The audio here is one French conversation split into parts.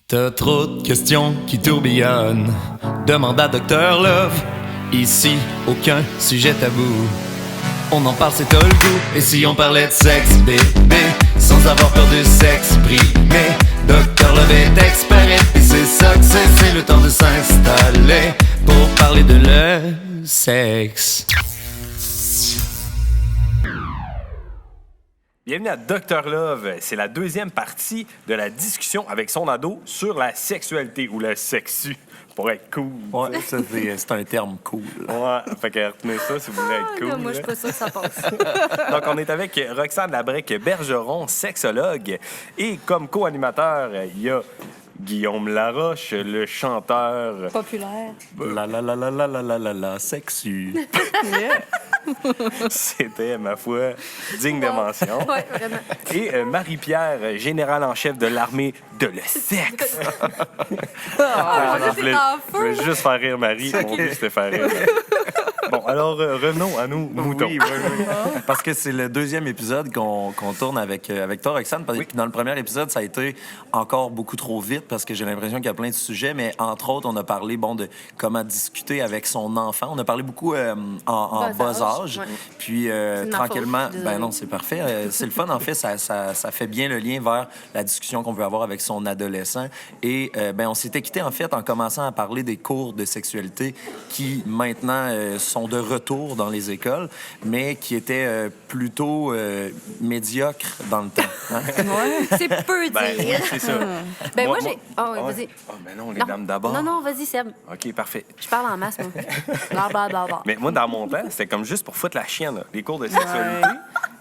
T'as trop de questions qui tourbillonnent. Demande à Dr Love. Ici, aucun sujet tabou. On en parle, c'est t'as le goût. Et si on parlait de sexe, bébé, sans avoir peur de s'exprimer, Dr Love est expert. Et c'est ça que c'est le temps de s'installer pour parler de le sexe. Bienvenue à Dr Love. C'est la deuxième partie de la discussion avec son ado sur la sexualité ou le sexu, pour être cool. Ouais, ça, c'est un terme cool. Ouais, fait que retenez ça si vous voulez être cool. Là, moi, je suis pas sûre que ça passe. Donc, on est avec Roxane Labrec-Bergeron, sexologue. Et comme co-animateur, il y a Guillaume Laroche, le chanteur... Populaire. La sexu. C'était, ma foi, digne de mention. Oui, vraiment. Et Marie-Pierre, générale en chef de l'armée de le sexe. Mon Dieu, t'es en Je voulais feu. juste faire rire Marie. Mon but, c'était faire rire. Bon, alors, revenons à nous, moutons. Oui. Parce que c'est le deuxième épisode qu'on tourne avec toi, Roxane. Puis dans le premier épisode, ça a été encore beaucoup trop vite parce que j'ai l'impression qu'il y a plein de sujets. Mais entre autres, on a parlé de comment discuter avec son enfant. On a parlé beaucoup en bas âge. Ouais. Puis, tranquillement... faute, Ben non, c'est parfait. C'est le fun, en fait. Ça fait bien le lien vers la discussion qu'on veut avoir avec son adolescent. Et on s'était quitté, en fait, en commençant à parler des cours de sexualité qui, maintenant, sont de retour dans les écoles, mais qui étaient plutôt médiocres dans le temps. Hein? C'est peu Ben, dire. c'est ça. Ben, moi, j'ai... Ah oui, Ouais. vas-y. Ah, ben non, les Non. dames d'abord. Non, vas-y, Seb. OK, parfait. Je parle en masse, moi. Blablabla. Mais moi, dans mon temps, c'était comme juste pour foutre la chienne. Là. Les cours de sexualité,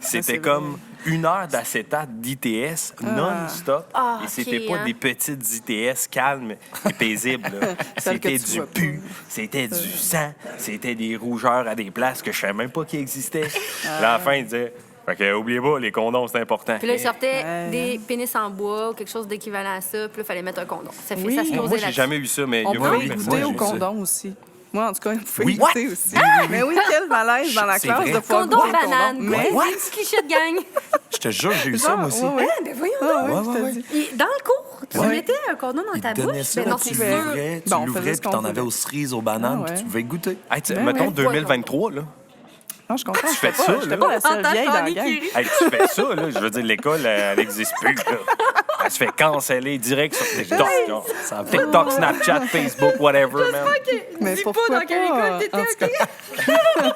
c'était c'est comme 1 heure d'acétate d'ITS non-stop. Ah, et c'était ok, pas hein. des petites ITS calmes et paisibles. là. Celles que C'était tu du vois pu, c'était du sang, c'était des rougeurs à des places que je savais même pas qu'ils existaient. Là, à la fin, il disait fait que, oubliez pas, les condoms, c'est important. Puis là, il sortait Ouais. des pénis en bois ou quelque chose d'équivalent à ça. Puis là, il fallait mettre un condom. Ça, Oui. ça se Moi, posait Moi, j'ai là-dessus. jamais eu ça, mais il On y a peut beaucoup y de goûter personnes au qui ont eu ça. condom aussi. Moi, en tout cas, il faut Oui. y goûter aussi. Mais oui, quel malaise dans la C'est classe vrai. de pouvoir Condom goûter le banane. condom. Mais Mais des petits clichés de gang. Je te jure, j'ai eu ça, genre, moi aussi. ouais. Ben voyons. Ah, Ouais, ouais, je te ouais, dis. Dans le cours, tu Ouais. mettais un condom dans Ils ta te donnaient bouche. ça, Ben non, tu c'est pouvais- sûr. l'ouvrais, Ben, on tu faisait ce puis qu'on t'en avais voulait. aux cerises, aux bananes, Ah, puis ouais. tu pouvais goûter. Hey, Ben mettons ouais. 2023, là. Non, je suis contente. Tu fais ça, J'étais là? pas la seule Entends vieille dans la Fanny gang. qui rit. Hey, tu fais ça, là. Je veux dire, l'école, elle n'existe plus, là. Elle se fait canceller direct sur TikTok. là. Ça a TikTok, Snapchat, Facebook, whatever, man. Mais Dis pourquoi pas dans quelle école t'étais, en tout cas,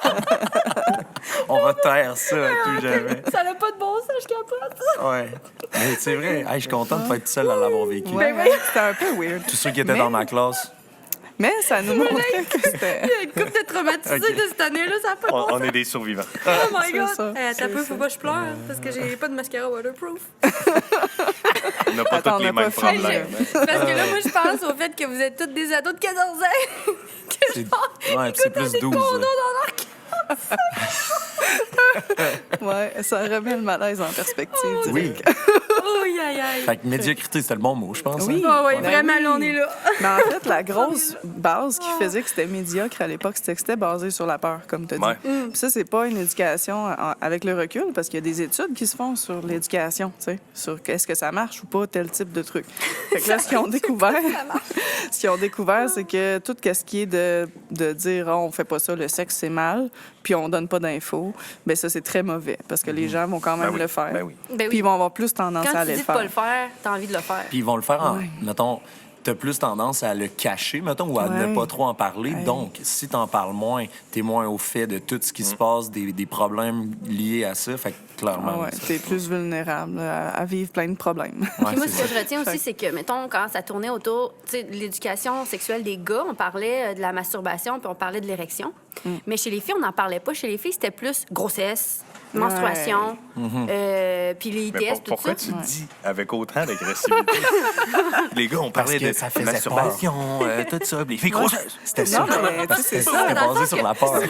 On va taire ça à tout jamais. Ça n'a pas de bon sens, je capote. Ouais. Mais c'est vrai, hey, je suis content de pas être seul à l'avoir vécu. ouais, c'était un peu weird. Tous ceux qui étaient Mais- dans ma classe. Mais ça nous montrait que c'était... Il y a une couple de traumatisés de cette année-là, ça n'a pas de bon On sens. est des survivants. Oh my C'est God! ça, Hey, attends c'est un peu, ça. faut pas que je pleure parce que j'ai pas de mascara waterproof. On n'a pas Attends, tous les on n'a mêmes pas fini, problèmes. Parce que là, moi, je pense au fait que vous êtes tous des ados de 14 ans. Que C'est- genre, ouais, ils puis c'est goûtent dans plus des 12. condoms dans leur cul. Ouais, ça remet le malaise en perspective. Oui. Oh, aïe, aïe, aïe. Fait que médiocrité, c'était le bon mot, je pense. Oui. hein. Oh, ouais, Ben vraiment, oui. là, on est là. Mais en fait, la grosse base qui faisait que c'était médiocre à l'époque, c'était que c'était basé sur la peur, comme tu as dit. Ouais. Puis ça, c'est pas une éducation avec le recul, parce qu'il y a des études qui se font sur l'éducation, tu sais, sur est-ce que ça marche ou pas, tel type de truc. Fait que là, ce qu'ils ont découvert, c'est que tout ce qui est de dire oh, on fait pas ça, le sexe, c'est mal, puis on donne pas d'infos, bien ça, c'est très mauvais, parce que les gens vont quand même Ben oui, le faire. ben oui. Ben oui. Puis ils vont avoir plus tendance à Quand tu aller dis le de pas faire. le faire, t'as envie de le faire. Puis ils vont le faire en, Ouais. mettons, t'as plus tendance à le cacher, mettons, ou à Ouais. ne pas trop en parler. Ouais. Donc, si t'en parles moins, t'es moins au fait de tout ce qui se passe, des problèmes liés à ça. Fait que clairement, Ah ouais, ça, t'es plus vulnérable à vivre plein de problèmes. Ouais, Puis moi, c'est ce que ça. je retiens aussi, c'est que, mettons, quand ça tournait autour tu sais, de l'éducation sexuelle des gars, on parlait de la masturbation, puis on parlait de l'érection. Mais chez les filles, on n'en parlait pas. Chez les filles, c'était plus grossesse, menstruation, puis les Mais ITS, tout pourquoi ça. tu dis avec autant d'agressivité? Les gars, on parlait que de ça faisait masturbation, tout ça. Les filles grosseuses. C'était Non, ça. mais Parce que c'est c'était ça, dans le basé sens sur que- la peur.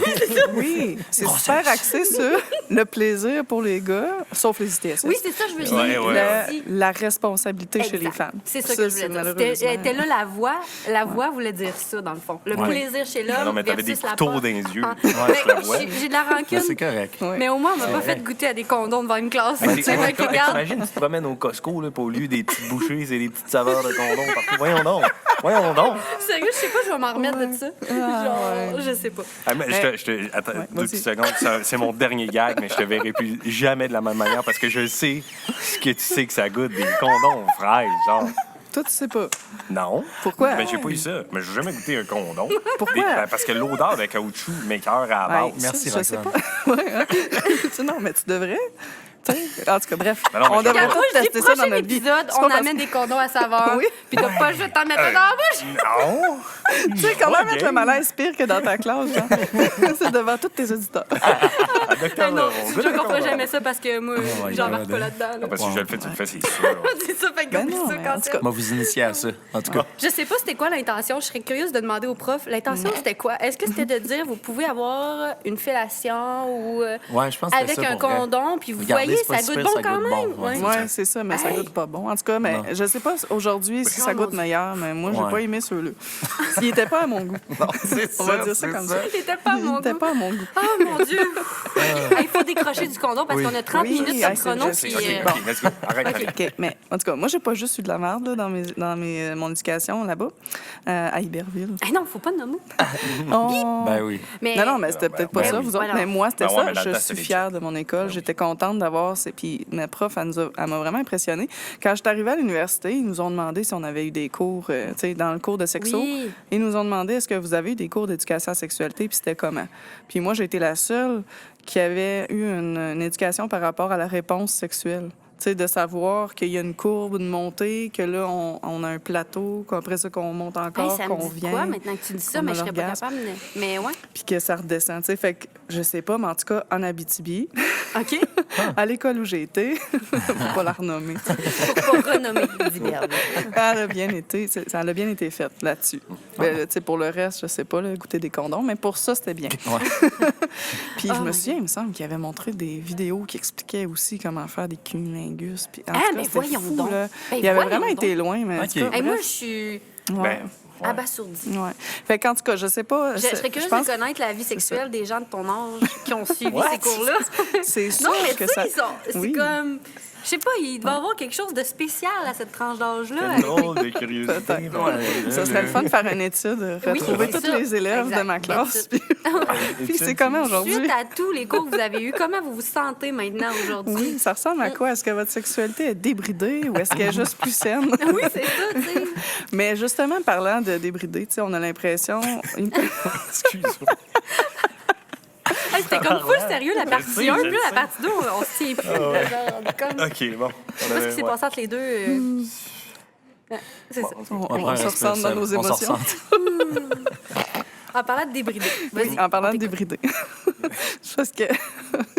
Oui, c'est super axé sur le plaisir pour les gars, sauf les ITS. Oui, c'est ça, je veux dire. Ouais, ouais. La responsabilité chez les Exact. femmes. C'est ça que je voulais dire. C'était était là la voix. La voix voulait dire ça, dans le fond. Le Ouais. plaisir chez l'homme Non, mais t'avais des versus la couteaux peur. dans les yeux. Ah. Ouais, je la vois. J'ai de la rancune. Mais c'est correct. Ouais. Mais au moins, on m'a J'ai pas fait goûter à des condoms devant une classe. Hey, Tu sais, fait que regarde. Imagine, tu te promènes au Costco, là, puis au lieu des petites bouchées, c'est des petites saveurs de condoms partout. Voyons donc. Voyons donc. Sérieux, je sais pas, je vais m'en remettre de ça. Genre, je sais pas. Ah, mais attends, Ouais, 2 vas-y. petites secondes. C'est mon dernier gag, mais je te verrai plus jamais de la même manière parce que je sais ce que tu sais que ça goûte, des condoms fraises, genre. Toi, tu sais pas. Non. Pourquoi? Ben, j'ai pas eu ça. Mais j'ai jamais goûté un condom. Pourquoi? Parce que l'odeur de caoutchouc m'écoeure à la Hey, base. Merci, ça, je sais Roxane. pas. Ouais, hein? Non, mais tu devrais. Tu sais, en tout cas, bref. Ben non, mais on je- devrait Quand moi, tous je dis tester ça dans prochain notre vie. épisode, C'est on pas parce- amène des condoms à saveur. Oui. Puis t'as pas juste à mettre dans la bouche. Non. Tu sais, comment Pas mettre gay. le malaise pire que dans ta classe, genre? C'est devant tous tes auditeurs. Ah, docteur Ben non, Laurent, je goûte le comprends condom. jamais ça parce que moi, ouais, j'embarque ouais, pas là-dedans. là. Ah, parce que si je le fais, tu le fais, c'est sûr. C'est ça, fait que Ben oublie non, ça mais quand en tout c'est- cas, On va vous initier à ça, en tout cas. Je sais pas c'était quoi l'intention. Je serais curieuse de demander au prof. L'intention, c'était quoi? Est-ce que c'était de dire vous pouvez avoir une fellation ou Ouais, je pense que avec c'était ça un pour vrai. condom, puis vous Regardez, voyez, c'est pas ça si goûte pire, bon ça quand goûte même. bon, ouais. ouais, c'est ça, mais ça Hey. goûte pas bon. En tout cas, mais Non. je sais pas aujourd'hui si ça Oh, mon goûte Dieu. meilleur, mais moi, j'ai Ouais. pas aimé ceux-là. Ils étaient pas à mon goût. C'est On va dire ça comme ça. C'était pas Ils mon étaient goût. pas à mon goût. Oh mon Dieu! Il faut décrocher du condom parce Oui. qu'on a 30 Oui, minutes sur le c'est chrono. juste- Puis, OK, Bon. OK, let's go. Arrête, arrête. OK, mais en tout cas, moi, j'ai pas juste eu de la merde là, dans mon éducation là-bas, à Iberville. Ah non, faut pas nommer. Oh. Ben oui. Mais... Non, non, mais c'était peut-être pas ben ça, oui. vous autres. Ouais, non. Mais moi, c'était Ben ouais, ça. mais là-dedans, Je c'est suis les fière de mon école. J'étais contente d'avoir... Puis ma prof, elle m'a vraiment impressionnée. Quand je suis arrivée à l'université, ils nous ont demandé si on avait eu des cours, tu sais, dans le cours de sexo. Oui. Ils nous ont demandé est-ce que vous avez eu des cours d'éducation à la sexualité, puis c'était comment. Puis moi, j'ai été la seule qui avait eu une éducation par rapport à la réponse sexuelle. Tu sais, de savoir qu'il y a une courbe, une montée, que là, on a un plateau, qu'après ça, qu'on monte Hey, encore, ça qu'on me dit vient. quoi maintenant que tu dis ça, on mais a je serais pas l'orgasme. capable. Mais ouais. Puis que ça redescend. Tu sais, fait que je sais pas, mais en tout cas, en Abitibi, OK. à l'école où j'ai été, faut pas la renommer. Faut pas renommer d'Iberville. Elle a bien été, ça a bien été fait là-dessus. Ben, tu sais, pour le reste, je sais pas, là, goûter des condoms, mais pour ça, c'était bien. Puis je me souviens, il me semble qu'il avait montré des vidéos qui expliquaient aussi comment faire des cunnilingus. Puis en tout cas, mais c'était voyons fou, donc. là. Ben, Il avait voyons vraiment donc. été loin, mais en tout OK. cas, Hey, moi, bref. je suis Ouais. Ben, ouais. abasourdie. Ouais. Fait qu'en tout cas, je sais pas. Je serais curieuse pense de connaître la vie sexuelle des gens de ton âge qui ont suivi ces cours-là. c'est sûr Non, mais tu que sais, ça. ils sont... c'est Oui. comme... Je sais pas, il doit y avoir quelque chose de spécial à cette tranche d'âge-là. Quel drôle de curiosité. Peut-être. Ça serait le fun de faire une étude, retrouver c'est tous ça. les élèves Exact. de ma classe. L'étude. Puis c'est comment aujourd'hui? Suite à tous les cours que vous avez eus, comment vous vous sentez maintenant aujourd'hui? Oui, ça ressemble à quoi? Est-ce que votre sexualité est débridée ou est-ce qu'elle est juste plus saine? Oui, c'est ça, tu sais. Mais justement, parlant de débridée, tu sais, on a l'impression... Excuse-moi. Hey, c'était comme full sérieux la partie sais, 1, je puis le la sais. partie 2, on se tient plus. ouais. Genre, on est comme... OK, bon. Je sais pas ce qui s'est passé entre les deux. Ouais, c'est ça. On se ressent dans nos émotions. En parlant de débridé. Vas-y. En parlant on de t'écoute. débridée. Parce que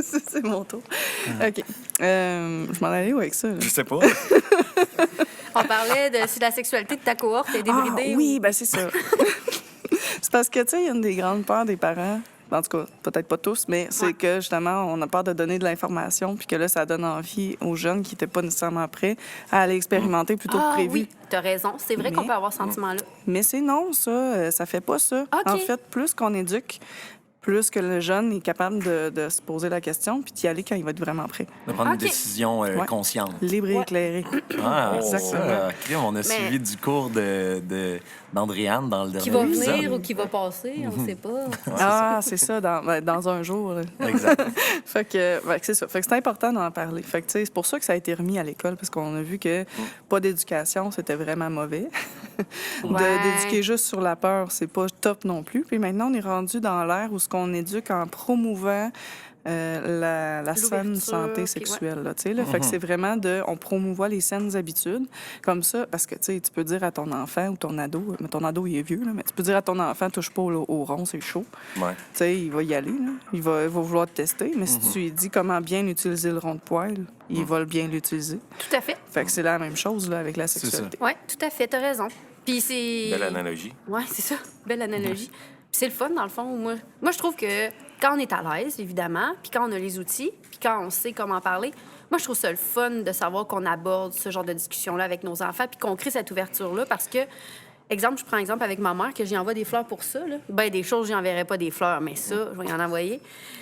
c'est mon tour. OK. Je m'en allais où avec ça? là? Je sais pas. On parlait de si la sexualité de ta cohorte est débridée. Ah, oui, ben c'est ça. C'est parce que, tu sais, il y a une des grandes peurs des parents, en tout cas, peut-être pas tous, mais c'est Ouais. que, justement, on a peur de donner de l'information, puis que là, ça donne envie aux jeunes qui n'étaient pas nécessairement prêts à aller expérimenter plutôt que Ah prévu. oui, t'as raison. C'est vrai qu'on Mais- peut avoir ce sentiment-là. Mais c'est non, ça fait pas ça. OK. En fait, plus qu'on éduque, plus que le jeune est capable de se poser la question puis d'y aller quand il va être vraiment prêt. De prendre OK. une décision Ouais. consciente. Libre et Ouais. éclairé. Ah, Exactement. ça, crime, on a suivi du cours d'Andréane dans le dernier Qui va épisode. venir ou qui va passer, on ne sait pas. Ah, c'est ça, dans un jour. là. Exact. Fait que c'est ça. Fait que c'est important d'en parler. Fait que, tu sais, c'est pour ça que ça a été remis à l'école, parce qu'on a vu que pas d'éducation, c'était vraiment mauvais. Ouais. D'éduquer juste sur la peur, c'est pas top non plus. Puis maintenant, on est rendu dans l'ère où ce qu'on éduque en promouvant la saine L'ouverture, santé puis sexuelle. Là, tu sais, là. Fait que c'est vraiment on promouvoit les saines habitudes. Comme ça, parce que tu sais, tu peux dire à ton enfant ou ton ado, mais ton ado, il est vieux, là, mais tu peux dire à ton enfant, touche pas au rond, c'est chaud. Ouais. Tu sais, il va y aller, là. Il va vouloir te tester, mais si tu lui dis comment bien utiliser le rond de poil, il va bien l'utiliser. Tout à fait. Fait que c'est la même chose là, avec la ça. sexualité. Oui, tout à fait, t'as raison. Puis c'est... Belle analogie. Oui, c'est ça. Belle analogie. Puis c'est le fun, dans le fond. Moi, je trouve que quand on est à l'aise, évidemment, puis quand on a les outils, puis quand on sait comment parler, moi, je trouve ça le fun de savoir qu'on aborde ce genre de discussion-là avec nos enfants, puis qu'on crée cette ouverture-là, parce que Exemple, je prends exemple avec ma mère, que j'y envoie des fleurs pour ça. Là. Ben, des choses, j'y enverrais pas des fleurs, mais ça, je vais y en envoyer.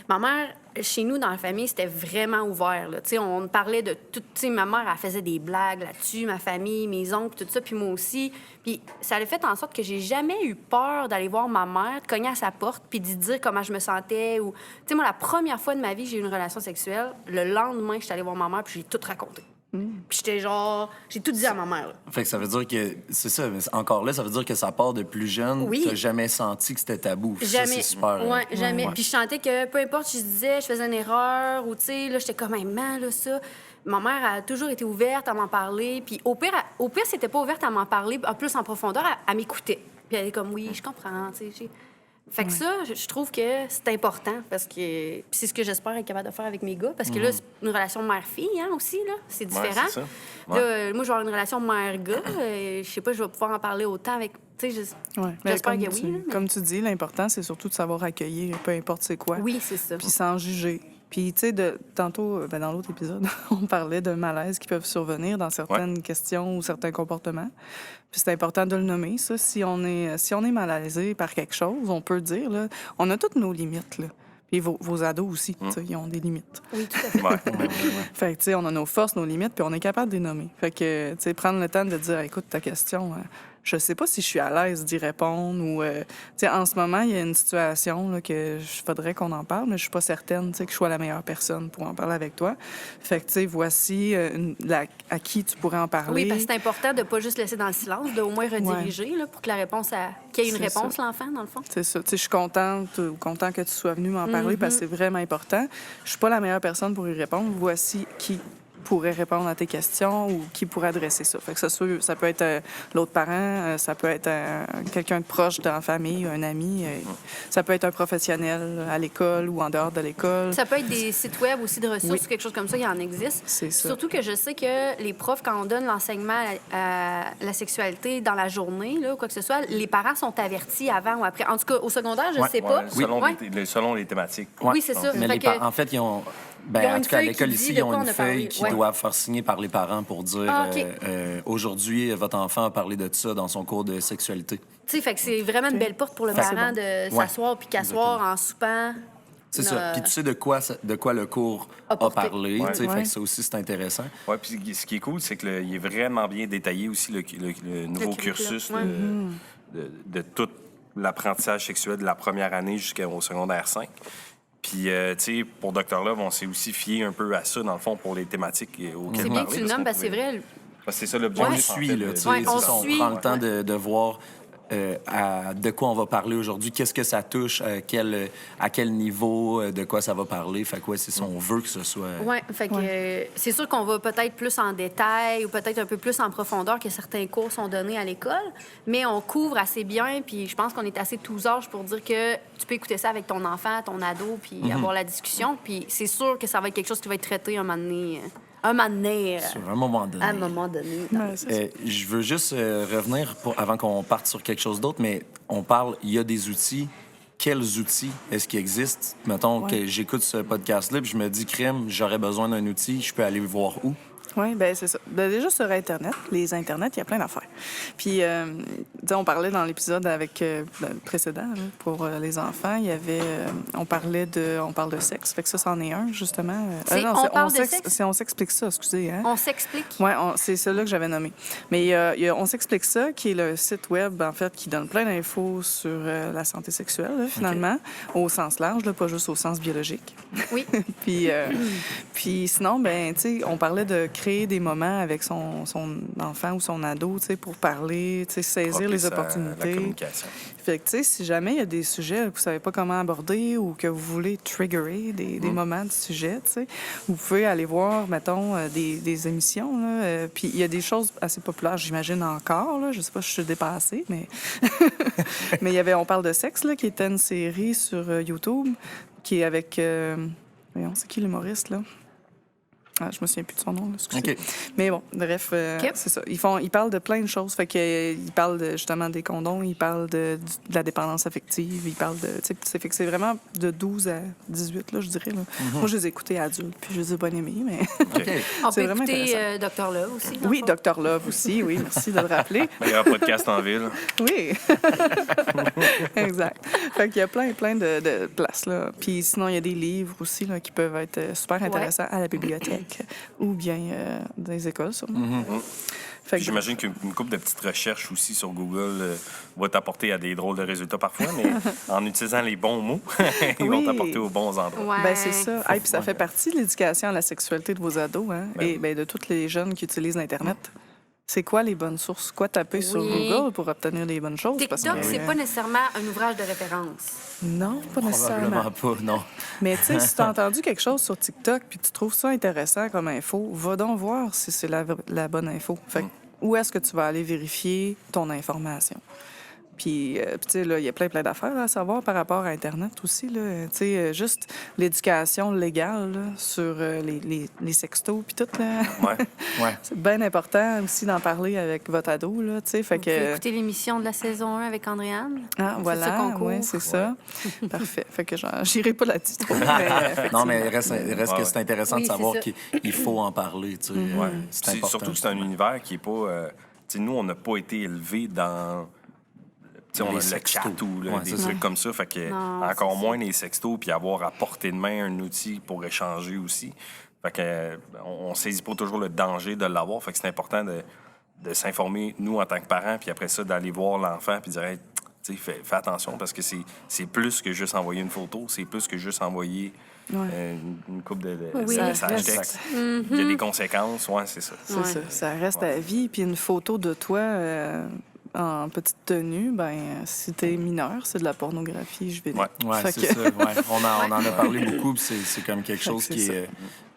Ma mère, chez nous, dans la famille, c'était vraiment ouvert. Là. On parlait de tout. Ma mère, elle faisait des blagues là-dessus, ma famille, mes oncles, tout ça, puis moi aussi. Puis ça a fait en sorte que j'ai jamais eu peur d'aller voir ma mère, de cogner à sa porte, puis d'y dire comment je me sentais. Ou... moi, la première fois de ma vie que j'ai eu une relation sexuelle, le lendemain, je suis allée voir ma mère, puis j'ai tout raconté. Puis j'étais genre... J'ai tout dit à ma mère. Là. Fait que ça veut dire que... C'est ça, mais encore là, ça veut dire que ça part de plus jeune. Oui. T'as jamais senti que c'était tabou. Jamais. Ça, c'est super. Oui, jamais. Puis je sentais que peu importe, je disais, je faisais une erreur, ou tu sais, là, j'étais comme, maman, là, ça. Ma mère a toujours été ouverte à m'en parler. Puis au pire, si elle n'était pas ouverte à m'en parler, en plus en profondeur, elle m'écoutait. Puis elle est comme, oui, je comprends, tu sais. Fait que ça, je trouve que c'est important parce que puis c'est ce que j'espère être capable de faire avec mes gars parce que là, c'est une relation mère-fille aussi, là. C'est différent. Ouais, c'est ça. Ouais. Là, moi, je vais avoir une relation mère-gars. Je sais pas, je vais pouvoir en parler autant avec... Tu sais, j'espère que oui. Là, mais... Comme tu dis, l'important, c'est surtout de savoir accueillir, peu importe c'est quoi. Oui, c'est ça. Puis sans juger. Puis, tu sais, tantôt, dans l'autre épisode, on parlait de malaise qui peuvent survenir dans certaines questions ou certains comportements. Puis c'est important de le nommer, ça. Si on est malaisé par quelque chose, on peut dire, là, on a toutes nos limites, là. Puis vos ados aussi, tu sais, ils ont des limites. Oui, tout à fait. Fait que, tu sais, on a nos forces, nos limites, puis on est capable de les nommer. Fait que, tu sais, prendre le temps de dire, écoute, ta question, je sais pas si je suis à l'aise d'y répondre ou, tu sais, en ce moment, il y a une situation là, que je faudrait qu'on en parle, mais je suis pas certaine, tu sais, que je sois la meilleure personne pour en parler avec toi. Fait que, tu sais, voici à qui tu pourrais en parler. Oui, parce que c'est important de pas juste laisser dans le silence, de au moins rediriger là, pour que la réponse qu'il y ait une réponse, l'enfant, dans le fond. C'est ça. Tu sais, je suis content que tu sois venu m'en parler parce que c'est vraiment important. Je suis pas la meilleure personne pour y répondre. Voici qui pourrait répondre à tes questions ou qui pourrait adresser ça. Fait que ça peut être l'autre parent, ça peut être quelqu'un de proche dans la famille, un ami, ça peut être un professionnel à l'école ou en dehors de l'école. Ça peut être des sites web aussi de ressources ou quelque chose comme ça, il y en existe. C'est ça. Surtout que je sais que les profs, quand on donne l'enseignement à la sexualité dans la journée, là, ou quoi que ce soit, les parents sont avertis avant ou après. En tout cas, au secondaire, je ne sais pas. Selon les thématiques. Oui, c'est ça. Mais en fait, ils ont... en tout cas, à l'école ici, ils ont une feuille qui doivent faire signer par les parents pour dire aujourd'hui, votre enfant a parlé de ça dans son cours de sexualité. Tu sais, fait que c'est vraiment une belle porte pour le parent de s'asseoir puis qu'asseoir en soupant. C'est ça. Puis tu sais de quoi le cours a parlé. Fait que ça aussi, c'est intéressant. Oui, puis ce qui est cool, c'est qu'il est vraiment bien détaillé aussi le nouveau cursus de tout l'apprentissage sexuel de la première année jusqu'au secondaire 5. Puis, tu sais, pour Dr. Love, on s'est aussi fié un peu à ça, dans le fond, pour les thématiques auxquelles c'est bien que tu le nommes, parce que c'est vrai. Parce que c'est ça l'objectif. On le suit, là. On prend le temps de voir de quoi on va parler aujourd'hui, qu'est-ce que ça touche, à quel niveau, de quoi ça va parler. Fait que, c'est ça, on veut que ce soit... Oui, fait que c'est sûr qu'on va peut-être plus en détail ou peut-être un peu plus en profondeur que certains cours sont donnés à l'école, mais on couvre assez bien, puis je pense qu'on est assez tous âges pour dire que tu peux écouter ça avec ton enfant, ton ado, puis avoir la discussion, puis c'est sûr que ça va être quelque chose qui va être traité un moment donné. Sur un moment donné. À un moment donné. Je veux juste revenir avant qu'on parte sur quelque chose d'autre, mais il y a des outils. Quels outils est-ce qu'il existe? Mettons que j'écoute ce podcast-là puis je me dis, crème, j'aurais besoin d'un outil, je peux aller voir où? Oui, bien, c'est ça. Ben, déjà, sur Internet, les Internet, il y a plein d'affaires. Puis, on parlait dans l'épisode avec le précédent, là, pour les enfants, il y avait... on parle de sexe, fait que ça, c'en est un, justement. On s'explique ça, excusez. Hein? On s'explique? Oui, c'est celui-là que j'avais nommé. Mais il y a On s'explique ça, qui est le site web, en fait, qui donne plein d'infos sur la santé sexuelle, là, finalement, au sens large, là, pas juste au sens biologique. Oui. Puis sinon, ben, tu sais, on parlait de créer des moments avec son enfant ou son ado, tu sais, pour parler, tu sais, saisir les opportunités. La communication. Fait que, tu sais, si jamais il y a des sujets que vous savez pas comment aborder ou que vous voulez triggerer des moments du sujet, tu sais, vous pouvez aller voir, mettons, des émissions, là. Puis il y a des choses assez populaires, j'imagine encore, là. Je sais pas si je suis dépassée, mais... mais il y avait On parle de sexe, là, qui était une série sur YouTube, qui est avec... voyons, c'est qui l'humoriste, là? Je me souviens plus de son nom, là, excusez. OK. Mais bon, bref, c'est ça. Ils parlent de plein de choses. Fait que, ils parlent justement des condoms, ils parlent de la dépendance affective, ils parlent de... Fait que c'est vraiment de 12 à 18, là, je dirais. Là. Moi, je les ai écoutés adultes, puis je les ai bien aimés, mais... OK. On C'est peut vraiment écouter Dr. Love aussi. dans Oui, le fond. Dr. Love aussi, oui, merci de le rappeler. Meilleur podcast en ville. Oui. Exact. Fait qu'il y a plein de places, là. Puis sinon, il y a des livres aussi, là, qui peuvent être super intéressants à la bibliothèque ou bien dans les écoles, sûrement. Fait que- J'imagine qu'une couple de petites recherches aussi sur Google va t'apporter à des drôles de résultats parfois, mais en utilisant les bons mots, ils vont Oui. t'apporter aux bons endroits. Ouais. Ben, c'est ça. Puis ça fait partie de l'éducation à la sexualité de vos ados, hein? Ben Et oui. ben, de tous les jeunes qui utilisent l'Internet. C'est quoi les bonnes sources? Quoi taper sur Oui. Google pour obtenir les bonnes choses? Parce TikTok, que- c'est pas nécessairement un ouvrage de référence. Non, pas nécessairement. Probablement pas, non. Mais tu sais, si tu as entendu quelque chose sur TikTok puis tu trouves ça intéressant comme info, va donc voir si c'est la bonne info. Fait que, où est-ce que tu vas aller vérifier ton information? Puis, tu sais, là, il y a plein d'affaires là, à savoir par rapport à Internet aussi. Tu sais, juste l'éducation légale là, sur les sextos puis tout. Là. Ouais. Ouais. C'est bien important aussi d'en parler avec votre ado. Là, tu sais, fait Vous pouvez que... écouter l'émission de la saison 1 avec Andréane. Ah, C'est voilà, ça qu'on court. ouais, c'est ça. Parfait. Fait que j'irai pas là-dessus trop. Mais, Non, mais il reste Ouais, que c'est intéressant Oui, de c'est savoir ça. qu'il faut en parler. Tu sais. Ouais. C'est C'est important. surtout que c'est un univers qui est pas. Tu sais, nous, on n'a pas été élevés dans. Tu sais, on Les a le sextos. chat ou là, Ouais, des c'est trucs ça. comme ça. Fait que Non, encore c'est moins les sextos, puis avoir à portée de main un outil pour échanger aussi. Fait que on saisit pas toujours le danger de l'avoir. Fait que c'est important de s'informer, nous, en tant que parents, puis après ça, d'aller voir l'enfant, puis dire, hey, tu sais, fais attention, parce que c'est plus que juste envoyer une photo, c'est plus que juste envoyer une couple de Oui. messages Ça textes. Il y a des conséquences, ouais, c'est ça. C'est Ouais. ça. Ça reste à vie. Puis une photo de toi en petite tenue, ben si t'es mineur, c'est de la pornographie, je vais dire. Ouais. Ouais, Fait c'est que- ça. Ouais. On en a parlé beaucoup, puis c'est comme quelque chose c'est qui ça. est.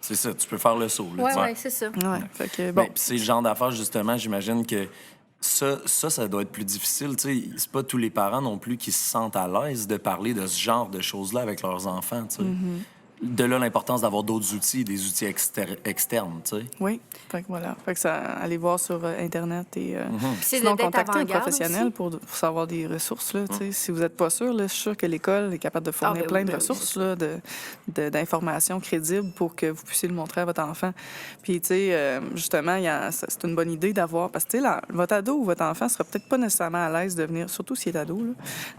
C'est ça, tu peux faire le saut. Là, Oui, tu sais. oui, c'est ça. Ouais. Fait que, Bon, bon. c'est le genre d'affaires, justement, j'imagine que ça doit être plus difficile. Tu sais, c'est pas tous les parents non plus qui se sentent à l'aise de parler de ce genre de choses-là avec leurs enfants. Tu sais. De là l'importance d'avoir d'autres outils, des outils externes. Tu sais. Oui. Fait que voilà. Fait que ça, allez voir sur Internet et c'est sinon d'être contacter un avant-garde professionnel aussi. pour savoir des ressources. Là, tu sais. Si vous n'êtes pas sûr, là, je suis sûre que l'école est capable de fournir ben plein oui, de ben oui, ressources, là, d'informations crédibles pour que vous puissiez le montrer à votre enfant. Puis, tu sais, justement, c'est une bonne idée d'avoir... Parce que, tu sais, votre ado ou votre enfant sera peut-être pas nécessairement à l'aise de venir, surtout s'il est ado, là,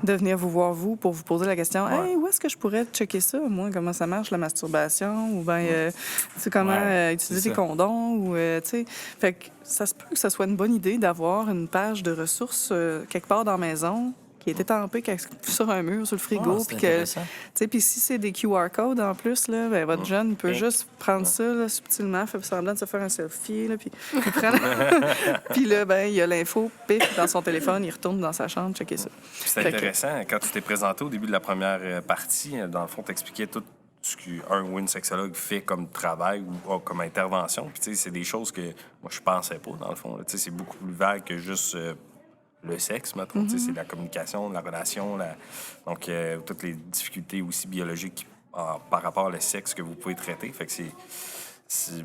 de venir vous voir, vous, pour vous poser la question, « Hey, où est-ce que je pourrais checker ça, moi? Comment ça marche, la masturbation? » Ou bien, tu sais, comment Ouais, utiliser c'est des ça. condoms? Ou, tu sais... Fait que ça se peut que ce soit une bonne idée d'avoir une page de ressources quelque part dans la maison qui est étampée sur un mur, sur le frigo. Ah, c'est puis que, tu intéressant. sais, puis si c'est des QR codes en plus, là, ben, votre jeune peut juste prendre ça là, subtilement, fait semblant de se faire un selfie, là, puis il prend... puis là, ben, il y a l'info, pif, dans son téléphone, il retourne dans sa chambre, checker ça. Puis c'est Fait que- intéressant, quand tu t'es présenté au début de la première partie, dans le fond, t'expliquais tout ce qu'un ou une sexologue fait comme travail ou comme intervention. Puis, tu sais, c'est des choses que moi, je pensais pas, dans le fond. Tu sais, c'est beaucoup plus vague que juste le sexe, mettons. Tu sais, c'est la communication, la relation, donc toutes les difficultés aussi biologiques par rapport au sexe que vous pouvez traiter. Fait que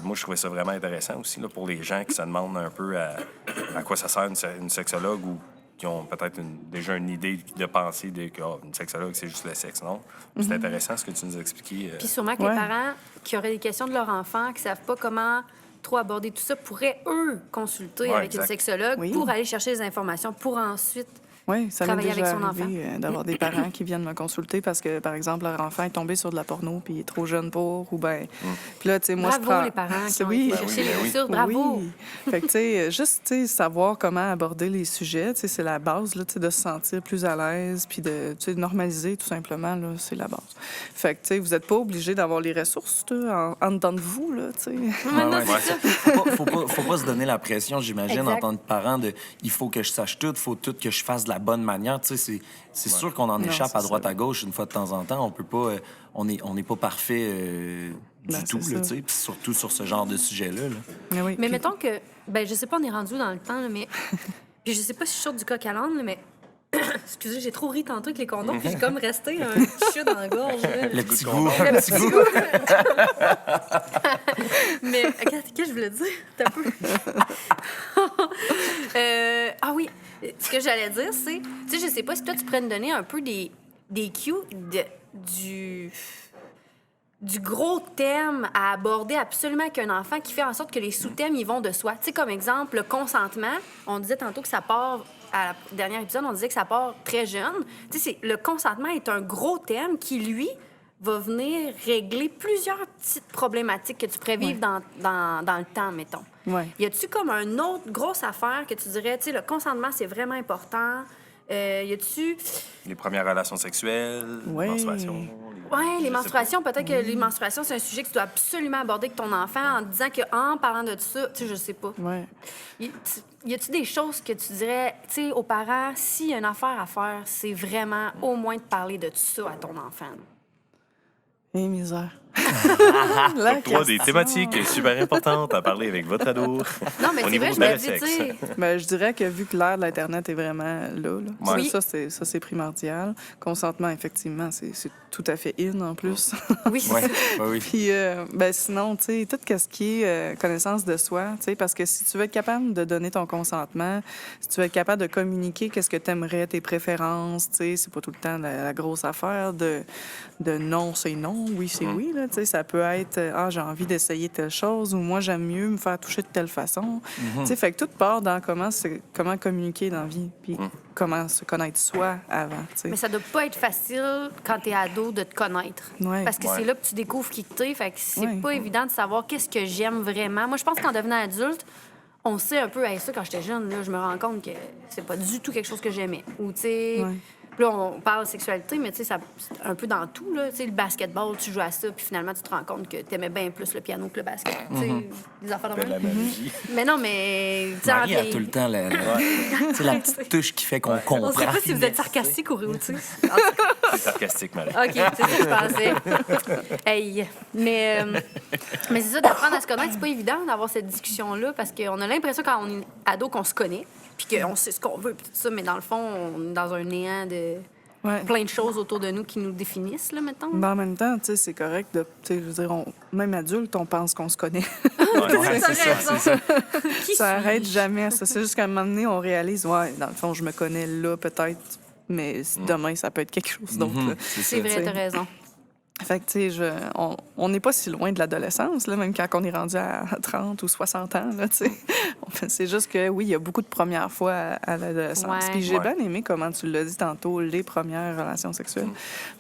moi, je trouvais ça vraiment intéressant aussi là, pour les gens qui se demandent un peu à quoi ça sert une sexologue ou qui ont peut-être déjà une idée de pensée qu'une sexologue, c'est juste le sexe, non? C'est intéressant ce que tu nous as expliqué. Puis sûrement que Ouais. les parents qui auraient des questions de leur enfant, qui ne savent pas comment trop aborder tout ça, pourraient, eux, consulter Ouais, avec une exact. sexologue Oui. pour aller chercher des informations pour ensuite... Oui, ça m'est Travailler déjà avec son arrivé d'avoir des parents qui viennent me consulter parce que, par exemple, leur enfant est tombé sur de la porno puis il est trop jeune pour, ou bien... Puis là, tu sais, moi, Bravo je prends... les parents qui ont Oui. été chercher oui, les ben oui. ressources. Bravo! Oui. Fait que, tu sais, juste, tu sais, savoir comment aborder les sujets, tu sais, c'est la base, là, tu sais, de se sentir plus à l'aise, puis de, tu sais, de normaliser, tout simplement, là, c'est la base. Fait que, tu sais, vous n'êtes pas obligé d'avoir les ressources, en dedans de vous, là, tu sais. Maintenant, Ouais, c'est ouais. ça. Faut pas se donner la pression, j'imagine, Exact. en tant que parent, de il faut que je sache tout, il faut tout que je fasse de la bonne manière. Tu sais, c'est sûr qu'on en Non, échappe c'est à droite ça. à gauche une fois de temps en temps. On peut pas, on n'est pas parfait Ben, du tout, c'est là, ça. tu sais, puis surtout sur ce genre de sujet-là. Là. Oui, Mais puis- mettons que... Ben, je sais pas, on est rendu dans le temps, là, mais... Puis je sais pas si je sors du coq à l'âne, là, mais... Excusez, j'ai trop ri tantôt avec les condoms, puis j'ai comme resté un petit chat dans la gorge. Là. Le petit goût. Le petit goût. Mais, qu'est-ce que je voulais dire? T'as peu. Ah oui, ce que j'allais dire, c'est... Tu sais, je sais pas si toi, tu pourrais me donner un peu des cues du gros thème à aborder absolument avec un enfant qui fait en sorte que les sous-thèmes, ils vont de soi. Tu sais, comme exemple, le consentement. On disait tantôt que ça part... À la dernière épisode, on disait que ça part très jeune. Tu sais, le consentement est un gros thème qui, lui, va venir régler plusieurs petites problématiques que tu pourrais vivre dans le temps, mettons. Ouais. Y a-tu comme une autre grosse affaire que tu dirais, tu sais, le consentement, c'est vraiment important? Y a-tu... Les premières relations sexuelles, Ouais. menstruation. Ouais, les Je menstruations, peut-être que les menstruations, c'est un sujet que tu dois absolument aborder avec ton enfant en te disant qu'en parlant de ça, tu sais, je sais pas. Ouais. Y a-tu des choses que tu dirais, tu sais, aux parents, s'il y a une affaire à faire, c'est vraiment au moins de parler de ça à ton enfant? Et misère. Toi, des thématiques super importantes à parler avec votre ado. Non, mais Au c'est niveau vrai, je de me la dis, sexe. tu sais... Ben, je dirais que vu que l'ère de l'Internet est vraiment là, Ouais. Oui. ça, c'est primordial. Consentement, effectivement, c'est tout à fait in en plus. Oui, Ouais, oui. Puis, ben, sinon, tu sais, tout ce qui est connaissance de soi, tu sais, parce que si tu veux être capable de donner ton consentement, si tu veux être capable de communiquer qu'est-ce que tu aimerais, tes préférences, tu sais, c'est pas tout le temps la grosse affaire de non, c'est non, oui, c'est oui, là, tu sais, ça peut être j'ai envie d'essayer telle chose ou moi, j'aime mieux me faire toucher de telle façon. Tu sais, fait que tout part dans comment communiquer dans la vie, puis comment se connaître soi avant, tu sais. Mais ça doit pas être facile quand t'es ado de te connaître. Ouais. Parce que Ouais. c'est là que tu découvres qui t'es. Fait que c'est Ouais. pas évident de savoir qu'est-ce que j'aime vraiment. Moi, je pense qu'en devenant adulte, on sait un peu, hey, ça, quand j'étais jeune, là, je me rends compte que c'est pas du tout quelque chose que j'aimais. Ou, tu sais, Ouais. puis là, on parle de sexualité, mais tu sais, c'est un peu dans tout, là. Tu sais, le basketball, tu joues à ça, puis finalement, tu te rends compte que t'aimais bien plus le piano que le basket. Tu sais, des affaires de Belle même. analogie. Mais non, mais... tu sais, en Marie a vieilli- tout le temps tu sais, la petite touche qui fait qu'on comprend. On sait pas si vous êtes sarcastique ou tu sais. C'est sarcastique, Marie. OK, c'est ce que je pensais. Hey. Mais c'est ça, d'apprendre à se connaître, c'est pas évident d'avoir cette discussion-là parce qu'on a l'impression quand on est ado qu'on se connaît, puis qu'on sait ce qu'on veut, puis tout ça, mais dans le fond, on est dans un néant de Ouais. plein de choses autour de nous qui nous définissent, là, mettons. Mais en même temps, tu sais, c'est correct de, tu sais, je veux dire, même adulte, on pense qu'on se connaît. Ouais, T'as c'est ça, raison. c'est ça. Qui Ça arrête suis-je? jamais. Ça, c'est juste qu'à un moment donné, on réalise, ouais, dans le fond, je me connais là, peut-être, mais demain, ça peut être quelque chose d'autre. là. C'est vrai, t'as raison. Fait que, tu sais, on n'est pas si loin de l'adolescence, là, même quand on est rendu à 30 ou 60 ans, là, tu sais. C'est juste que, oui, il y a beaucoup de premières fois à l'adolescence. Ouais. Puis j'ai Ouais. bien aimé comment tu l'as dit tantôt, les premières relations sexuelles.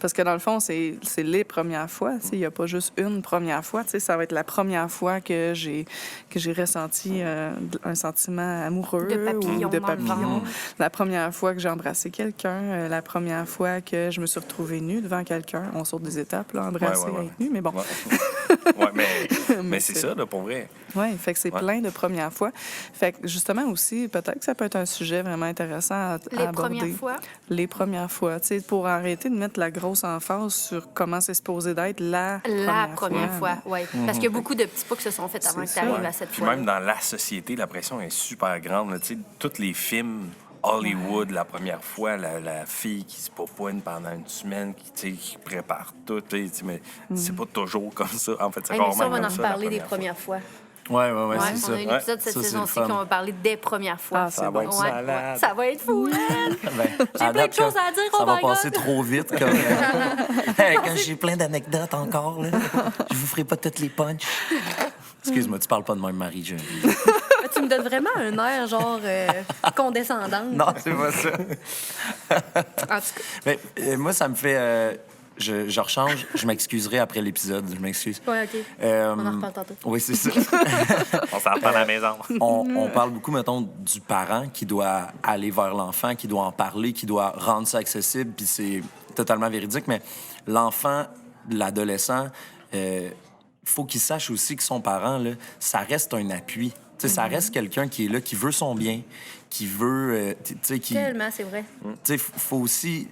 Parce que, dans le fond, c'est les premières fois, tu sais. Il n'y a pas juste une première fois, tu sais. Ça va être la première fois que j'ai ressenti un sentiment amoureux De papillon ou de dans le papillon. ventre. La première fois que j'ai embrassé quelqu'un, la première fois que je me suis retrouvée nue devant quelqu'un. On saute des étapes, là, embrasser, Ouais. être nue, mais bon. Ouais, mais c'est ça, là, pour vrai. Oui, fait que c'est Ouais. plein de premières fois. Fait que justement aussi, peut-être que ça peut être un sujet vraiment intéressant à Les aborder. premières fois. Les premières fois, tu sais, pour arrêter de mettre la grosse emphase sur comment c'est supposé d'être la Première fois, oui. Parce qu'il y a beaucoup de petits pas qui se sont faits avant que C'est tu ça. arrives à cette Puis fois. même dans la société, la pression est super grande. là. Tu sais, tous les films Hollywood, la première fois, la fille qui se popoine pendant une semaine, qui prépare tout. Tu sais, mais c'est pas toujours comme ça. En fait, c'est Hey, mais rarement ça, on va comme en ça, la reparler des première fois. premières fois. Ouais, Ouais, c'est ça. on a un épisode cette Ça, c'est saison-ci le fun. qu'on va parler des premières fois. Ah, c'est va être Ouais, malade. ouais. Ça va être fou, hein? Ben, J'ai plein de choses à dire, Ça oh va my passer God. trop vite. Comme, quand j'ai plein d'anecdotes encore, là. Je vous ferai pas toutes les punches. Excuse-moi, tu parles pas de même, Marie. Tu me donnes vraiment un air, genre, condescendante. Non, c'est pas ça. En tout cas, Mais, moi, ça me fait... je rechange. Je m'excuserai après l'épisode. Je m'excuse. ouais, OK. Euh, On en reparle tantôt. Oui, c'est ça. On s'en reparle à la maison. On parle beaucoup, mettons, du parent qui doit aller vers l'enfant, qui doit en parler, qui doit rendre ça accessible, puis c'est totalement véridique. Mais l'enfant, l'adolescent, faut qu'il sache aussi que son parent, là, ça reste un appui. Tu sais, ça reste quelqu'un qui est là, qui veut son bien, qui veut... tu sais, qui... Tellement, c'est vrai. Tu sais, faut aussi...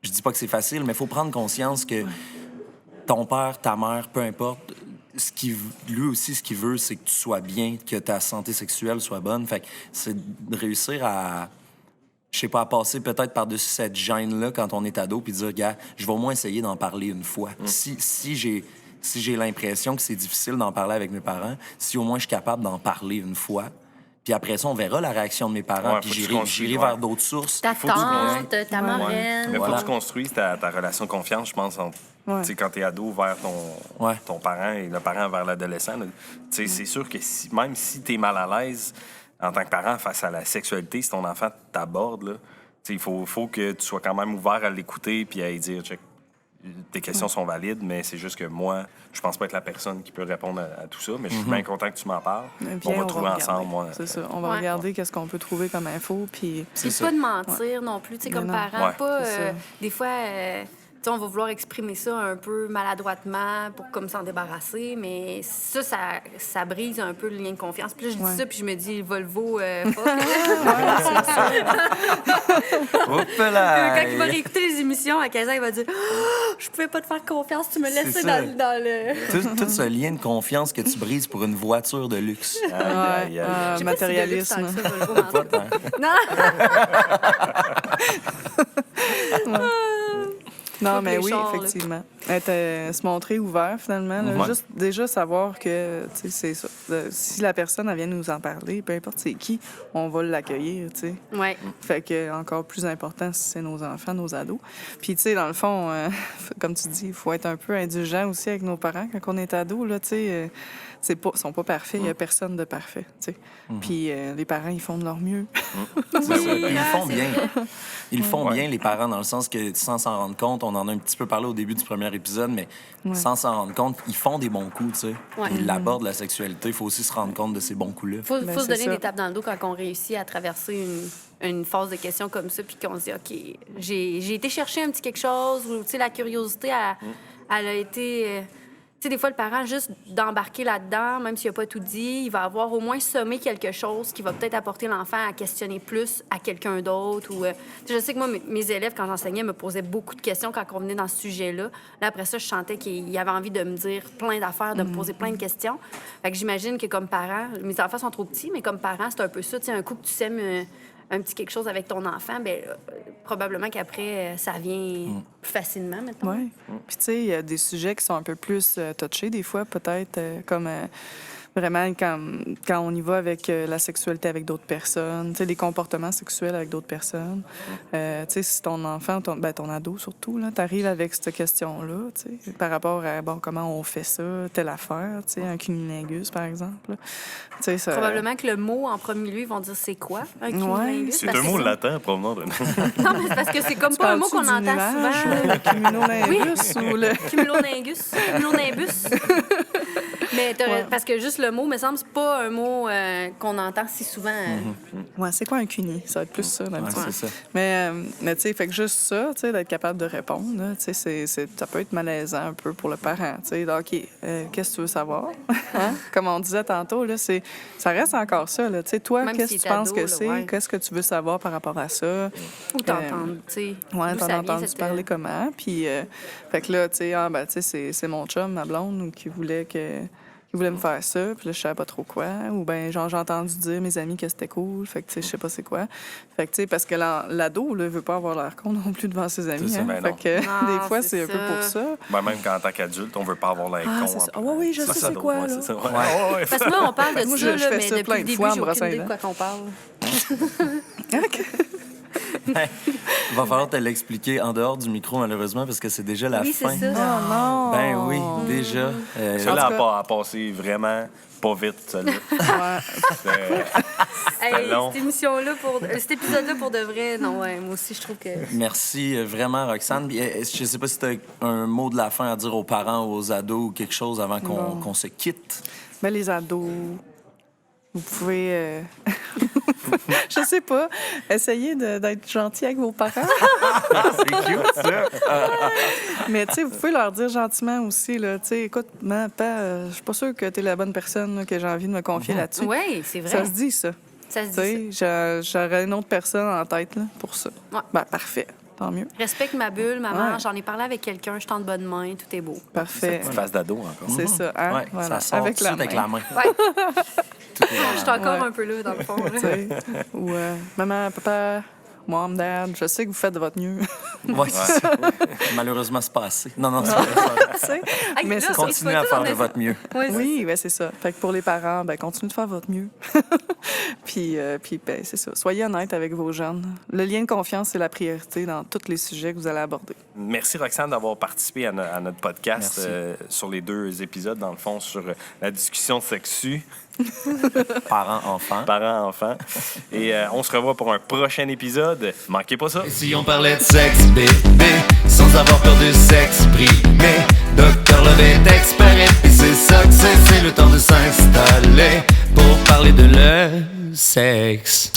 Je dis pas que c'est facile, mais il faut prendre conscience que ton père, ta mère, peu importe, lui aussi, ce qu'il veut, c'est que tu sois bien, que ta santé sexuelle soit bonne. Fait que c'est de réussir à... je sais pas, à passer peut-être par-dessus cette gêne-là quand on est ado, puis dire, gars, je vais au moins essayer d'en parler une fois. Si j'ai l'impression que c'est difficile d'en parler avec mes parents, si au moins je suis capable d'en parler une fois, puis après ça, on verra la réaction de mes parents, Ouais, puis faut que tu j'irai construises, vers d'autres sources. Ta Faut que tu tante, ta marraine. Mais faut Voilà. que tu construises ta relation de confiance, je pense, entre, Ouais. tu sais, quand tu es ado vers Ouais. ton parent et le parent vers l'adolescent. Là. Tu sais, c'est sûr que même si tu es mal à l'aise en tant que parent face à la sexualité, si ton enfant t'aborde, là, tu sais, il faut que tu sois quand même ouvert à l'écouter puis à lui dire, check, tes questions sont valides, mais c'est juste que moi, je pense pas être la personne qui peut répondre à tout ça, mais je suis bien content que tu m'en parles. Viens, On va trouver regarder. ensemble, moi. C'est ça. On va Ouais. regarder qu'est-ce qu'on peut trouver comme info, puis... Puis pas de mentir non plus, tu sais, comme non. parent. Ouais. Pas, C'est ça. des fois, tu sais, on va vouloir exprimer ça un peu maladroitement pour comme s'en débarrasser, mais ça brise un peu le lien de confiance. Puis là, je dis Ouais. ça, puis je me dis, Volvo, fuck. Hop là! Quand il va réécouter les émissions à 15 ans, il va dire, oh, je pouvais pas te faire confiance, tu me laissais C'est ça. dans le. Tout ce lien de confiance que tu brises pour une voiture de luxe. Aïe, aïe, aïe. Je sais pas si c'est de luxe tant matérialisme. que ça, Volvo, mais en tout cas. Non! Non, Pas mais les oui, chars, là. effectivement. Se montrer ouvert, finalement. Là. Ouais. Juste déjà savoir que, tu sais, c'est ça. Si la personne, elle vient nous en parler, peu importe c'est qui, on va l'accueillir, tu sais. Ouais. Fait que encore plus important si c'est nos enfants, nos ados. Puis, tu sais, dans le fond, comme tu dis, il faut être un peu indulgent aussi avec nos parents quand on est ado, là, tu sais. Ils sont pas parfaits, il y a personne de parfait, tu sais. Puis, les parents, ils font de leur mieux. C'est ça. Puis ils le font c'est bien. Ils le font Ouais. bien, les parents, dans le sens que sans s'en rendre compte, on en a un petit peu parlé au début du premier épisode, mais sans s'en rendre compte, ils font des bons coups, tu sais. Ouais. Ils abordent la sexualité, il faut aussi se rendre compte de ces bons coups-là. Faut Ben, se c'est donner ça. des tapes dans le dos quand on réussit à traverser une phase de questions comme ça, puis qu'on se dit, OK, j'ai été chercher un petit quelque chose, ou, tu sais, la curiosité, elle a été... tu sais, des fois, le parent, juste d'embarquer là-dedans, même s'il n'a pas tout dit, il va avoir au moins sommé quelque chose qui va peut-être apporter l'enfant à questionner plus à quelqu'un d'autre. Ou, tu sais, je sais que moi, mes élèves, quand j'enseignais, me posaient beaucoup de questions quand on venait dans ce sujet-là. Là, après ça, je sentais qu'il avait envie de me dire plein d'affaires, de me poser plein de questions. Fait que j'imagine que comme parent, mes enfants sont trop petits, mais comme parent, c'est un peu ça. Tu sais, un coup que tu sèmes un petit quelque chose avec ton enfant, bien, probablement qu'après, ça vient plus facilement, maintenant. Oui. Puis, tu sais, il y a des sujets qui sont un peu plus touchés, des fois, peut-être, comme vraiment quand on y va avec la sexualité avec d'autres personnes, tu sais, les comportements sexuels avec d'autres personnes. Tu sais, si ton enfant, ton ado surtout, là, t'arrives avec cette question-là, tu sais, par rapport à, bon, comment on fait ça, telle affaire, tu sais, un cunnilingus, par exemple. là. Tu sais, ça... Probablement que le mot, en premier lieu, ils vont dire c'est quoi, un cunnilingus? C'est Parce un que mot latin provenant de... Non, mais c'est parce que c'est comme pas un mot qu'on Parles-tu du entend nuage, souvent. Le cumulolingus ou le... Cumuloningus. Cumulonimbus. Mais Ouais. parce que juste le mot, me semble, c'est pas un mot qu'on entend si souvent. Ouais, c'est quoi un cuni? Ça va être plus ça, Ouais, d'habitude. c'est ça. Mais tu sais, fait que juste ça, tu sais, d'être capable de répondre, là, tu sais, ça peut être malaisant un peu pour le parent, tu sais. Donc, OK, qu'est-ce que tu veux savoir? Hein? Comme on disait tantôt, là, ça reste encore ça, là. Tu sais, toi, Même qu'est-ce si que tu t'es penses ado, que là, c'est? ouais. Qu'est-ce que tu veux savoir par rapport à ça? Ou t'entendre, tu sais. Ouais, d'où t'en ça as vient, entendu cette, parler comment? Puis, fait que là, tu sais, ben, tu sais, c'est mon chum, ma blonde, qui voulait me faire ça, puis là, je savais pas trop quoi. Ou bien, genre, j'ai entendu dire mes amis que c'était cool, fait que, tu sais, je sais pas c'est quoi. Fait que, tu sais, parce que l'ado, là, veut pas avoir l'air con non plus devant ses amis. C'est ça, hein. ben Fait non. que, Ah, des fois, c'est c'est un peu ça. pour ça. Ben, même qu'en tant qu'adulte, on veut pas avoir l'air Ah, con. c'est ça. un peu. Ah, oui, je sais c'est drôle, quoi, ouais, là. c'est ça. Ouais. Ouais. Parce que moi, on parle de Moi, ça, je là, fais mais ça depuis plein le de début, fois en j'ai aucune brossant idée les de quoi qu'on parle. Il va falloir te l'expliquer en dehors du micro, malheureusement, parce que c'est déjà la Oui, c'est fin. ça. Oh non! Ben oui, déjà. Celle-là En tout cas- a passé vraiment pas vite, celle-là. Ouais. Hey, long. cet épisode-là, pour de vrai, non, ouais, moi aussi, je trouve que... Merci vraiment, Roxane. Puis, je sais pas si tu as un mot de la fin à dire aux parents ou aux ados ou quelque chose avant qu'on se quitte. Ben, les ados, vous pouvez, je sais pas, essayer d'être gentil avec vos parents. C'est cute, ça. Mais, tu sais, vous pouvez leur dire gentiment aussi, là, tu sais, écoute, maman, papa, je suis pas sûre que tu es la bonne personne là, que j'ai envie de me confier là-dessus. Oui, c'est vrai. Ça se dit, ça. Ça se Tu dit sais, j'aurais une autre personne en tête là, pour ça. Ouais. Ben, parfait. Tant mieux. ça. Respecte ma bulle, maman. Ouais. J'en ai parlé avec quelqu'un, je tends de bonne main, tout est beau. Parfait. Petite face d'ado encore. C'est ça, hein? Ouais, Voilà. ça sort avec tout de la suite avec main. la main. Ouais, Tout est dans je suis la encore Ouais. un peu là, dans le fond. là. Tu sais. Ou maman, papa, Mom, Dad, je sais que vous faites de votre mieux. Ouais, c'est ça. Malheureusement, c'est pas assez. Non, c'est pas Tu sais? Hey, Mais là, c'est ça. continuez à faire de votre mieux. Oui, ben c'est ça. Fait que pour les parents, ben continuez de faire votre mieux. puis ben, c'est ça. Soyez honnête avec vos jeunes. Le lien de confiance, c'est la priorité dans tous les sujets que vous allez aborder. Merci, Roxane, d'avoir participé à notre podcast Merci. sur les 2 épisodes, dans le fond, sur la discussion sexue, Parents-enfants. parents-enfants. Et on se revoit pour un prochain épisode. Manquez pas ça. Et si on parlait de sexe, bébé, sans avoir peur de s'exprimer, Dr. Love est expert et c'est ça que c'est le temps de s'installer pour parler de le sexe.